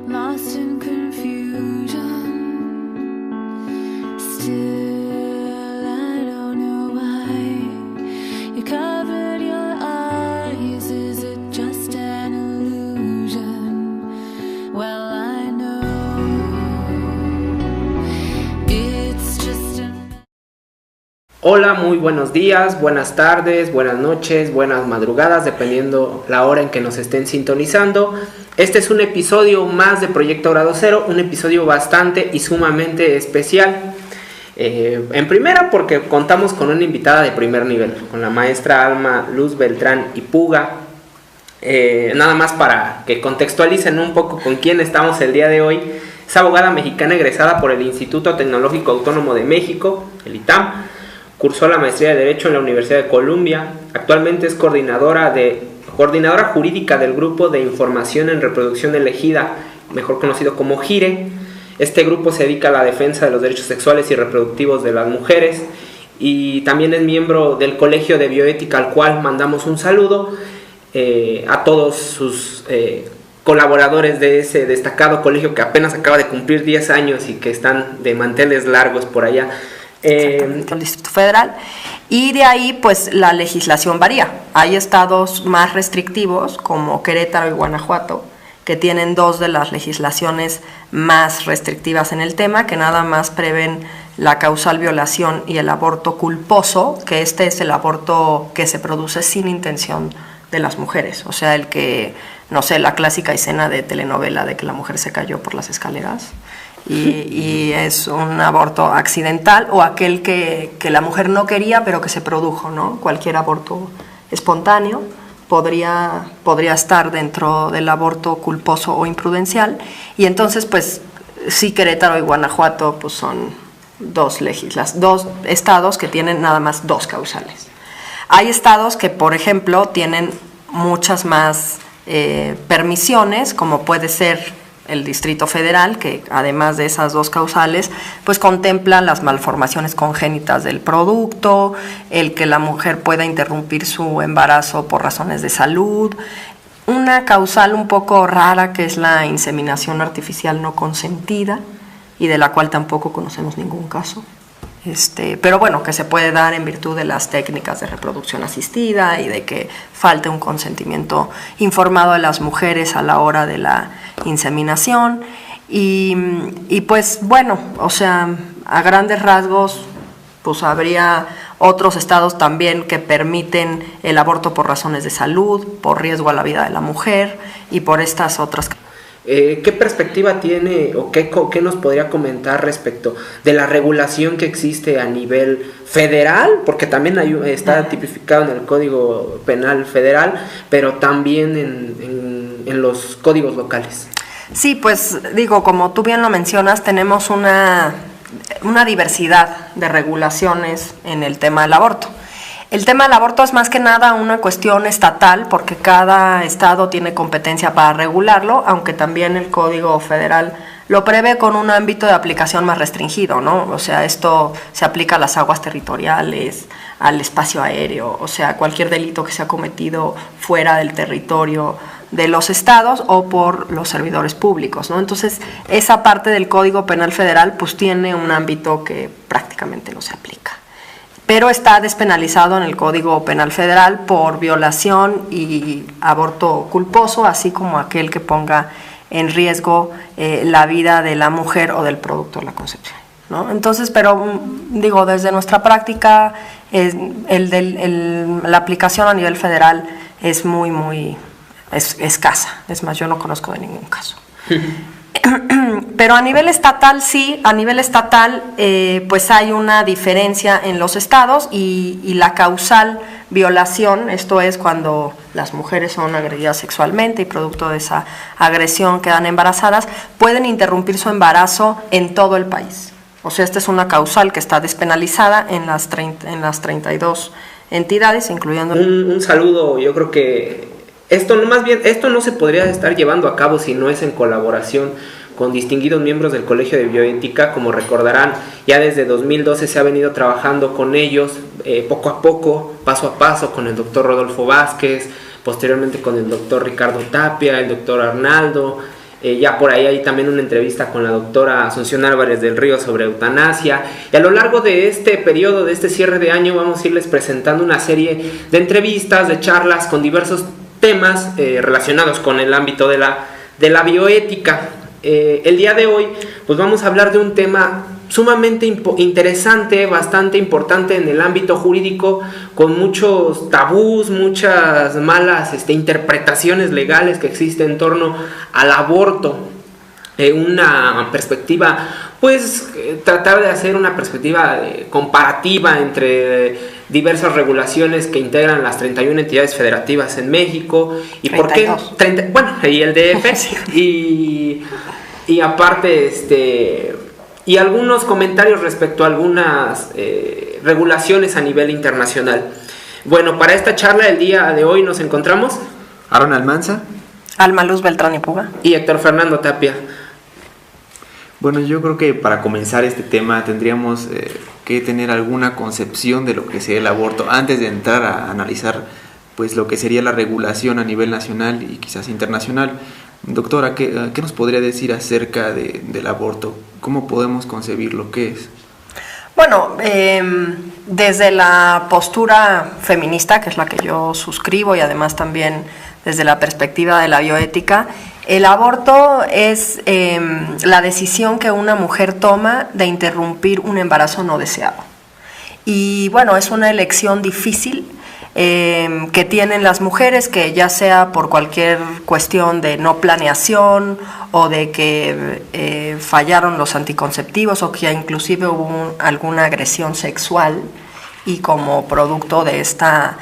lost in confusion. Still, I don't know why you covered your eyes. Is it just an illusion? Well, I know it's just an... Hola, muy buenos días, buenas tardes, buenas noches, buenas madrugadas, dependiendo la hora en que nos estén sintonizando. Este es un episodio más de Proyecto Grado Cero, un episodio bastante y sumamente especial. En primera, porque contamos con una invitada de primer nivel, con la maestra Alma Luz Beltrán y Puga. Nada más para que contextualicen un poco con quién estamos el día de hoy. Es abogada mexicana egresada por el Instituto Tecnológico Autónomo de México, el ITAM. Cursó la maestría de Derecho en la Universidad de Columbia. Actualmente es coordinadora jurídica del Grupo de Información en Reproducción Elegida, mejor conocido como GIRE. Este grupo se dedica a la defensa de los derechos sexuales y reproductivos de las mujeres, y también es miembro del Colegio de Bioética, al cual mandamos un saludo a todos sus colaboradores de ese destacado colegio que apenas acaba de cumplir 10 años y que están de manteles largos por allá. El Distrito Federal. Y de ahí pues la legislación varía. Hay estados más restrictivos como Querétaro y Guanajuato, que tienen dos de las legislaciones más restrictivas en el tema, que nada más prevén la causal violación y el aborto culposo, que este es el aborto que se produce sin intención de las mujeres, o sea, el que, no sé, la clásica escena de telenovela de que la mujer se cayó por las escaleras y es un aborto accidental, o aquel que la mujer no quería pero que se produjo, ¿no? Cualquier aborto espontáneo podría estar dentro del aborto culposo o imprudencial, y entonces pues sí, Querétaro y Guanajuato pues son dos estados que tienen nada más dos causales. Hay estados que, por ejemplo, tienen muchas más permisiones, como puede ser el Distrito Federal, que además de esas dos causales, pues contempla las malformaciones congénitas del producto, el que la mujer pueda interrumpir su embarazo por razones de salud, una causal un poco rara que es la inseminación artificial no consentida, y de la cual tampoco conocemos ningún caso. Pero bueno, que se puede dar en virtud de las técnicas de reproducción asistida y de que falte un consentimiento informado de las mujeres a la hora de la inseminación. Y pues bueno, o sea, a grandes rasgos, pues habría otros estados también que permiten el aborto por razones de salud, por riesgo a la vida de la mujer y por estas otras. ¿Qué perspectiva tiene o qué nos podría comentar respecto de la regulación que existe a nivel federal? Porque también está tipificado en el Código Penal Federal, pero también en los códigos locales. Sí, pues digo, como tú bien lo mencionas, tenemos una diversidad de regulaciones en el tema del aborto. El tema del aborto es más que nada una cuestión estatal, porque cada estado tiene competencia para regularlo, aunque también el Código Federal lo prevé con un ámbito de aplicación más restringido, ¿no? O sea, esto se aplica a las aguas territoriales, al espacio aéreo, o sea, cualquier delito que sea cometido fuera del territorio de los estados o por los servidores públicos, ¿no? Entonces, esa parte del Código Penal Federal pues tiene un ámbito que prácticamente no se aplica, pero está despenalizado en el Código Penal Federal por violación y aborto culposo, así como aquel que ponga en riesgo la vida de la mujer o del producto de la concepción, ¿no? Entonces, pero digo, desde nuestra práctica, la aplicación a nivel federal es muy escasa. Es más, yo no conozco de ningún caso. Pero a nivel estatal sí, a nivel estatal pues hay una diferencia en los estados y la causal violación, esto es cuando las mujeres son agredidas sexualmente y producto de esa agresión quedan embarazadas, pueden interrumpir su embarazo en todo el país. O sea, esta es una causal que está despenalizada en las 32 entidades, incluyendo... Un saludo, yo creo que esto no se podría estar llevando a cabo si no es en colaboración con distinguidos miembros del Colegio de Bioética. Como recordarán, ya desde 2012 se ha venido trabajando con ellos poco a poco, paso a paso, con el doctor Rodolfo Vázquez, posteriormente con el doctor Ricardo Tapia, el doctor Arnaldo, ya por ahí hay también una entrevista con la doctora Asunción Álvarez del Río sobre eutanasia, y a lo largo de este periodo, de este cierre de año, vamos a irles presentando una serie de entrevistas, de charlas con diversos temas relacionados con el ámbito de la bioética. El día de hoy pues vamos a hablar de un tema sumamente interesante, bastante importante en el ámbito jurídico, con muchos tabús, muchas malas interpretaciones legales que existen en torno al aborto. Una perspectiva, pues tratar de hacer una perspectiva comparativa entre diversas regulaciones que integran las 31 entidades federativas en México y 32. por qué y el DF Y aparte, y algunos comentarios respecto a algunas regulaciones a nivel internacional. Bueno, para esta charla el día de hoy nos encontramos Aaron Almanza. Alma Luz Beltrán y Puga. Y Héctor Fernando Tapia. Bueno, yo creo que para comenzar este tema tendríamos que tener alguna concepción de lo que sería el aborto antes de entrar a analizar pues lo que sería la regulación a nivel nacional y quizás internacional. Doctora, ¿qué nos podría decir acerca del aborto? ¿Cómo podemos concebirlo? ¿Qué es? Bueno, desde la postura feminista, que es la que yo suscribo, y además también desde la perspectiva de la bioética, el aborto es la decisión que una mujer toma de interrumpir un embarazo no deseado. Y bueno, es una elección difícil que tienen las mujeres, que ya sea por cualquier cuestión de no planeación o de que fallaron los anticonceptivos o que inclusive hubo alguna agresión sexual, y como producto de esta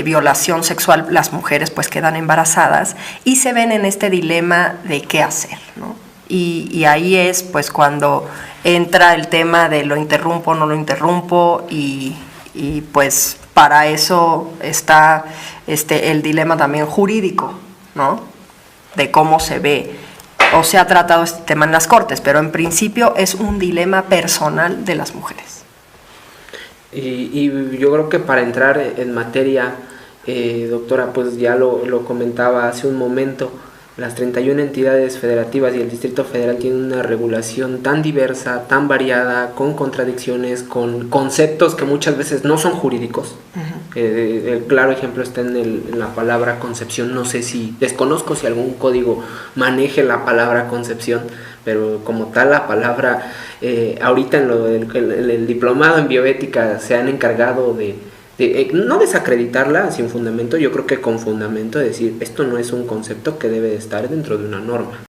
violación sexual las mujeres pues quedan embarazadas y se ven en este dilema de qué hacer, ¿no? Y ahí es pues cuando entra el tema de lo interrumpo, no lo interrumpo, y pues para eso está el dilema también jurídico, ¿no? De cómo se ve o se ha tratado este tema en las cortes, pero en principio es un dilema personal de las mujeres. Y yo creo que para entrar en materia, doctora, pues ya lo comentaba hace un momento, las 31 entidades federativas y el Distrito Federal tienen una regulación tan diversa, tan variada, con contradicciones, con conceptos que muchas veces no son jurídicos. Uh-huh. El claro ejemplo está en la palabra concepción. No sé desconozco si algún código maneje la palabra concepción, pero como tal la palabra, ahorita en el diplomado en bioética se han encargado de no desacreditarla sin fundamento, yo creo que con fundamento, decir esto no es un concepto que debe de estar dentro de una norma.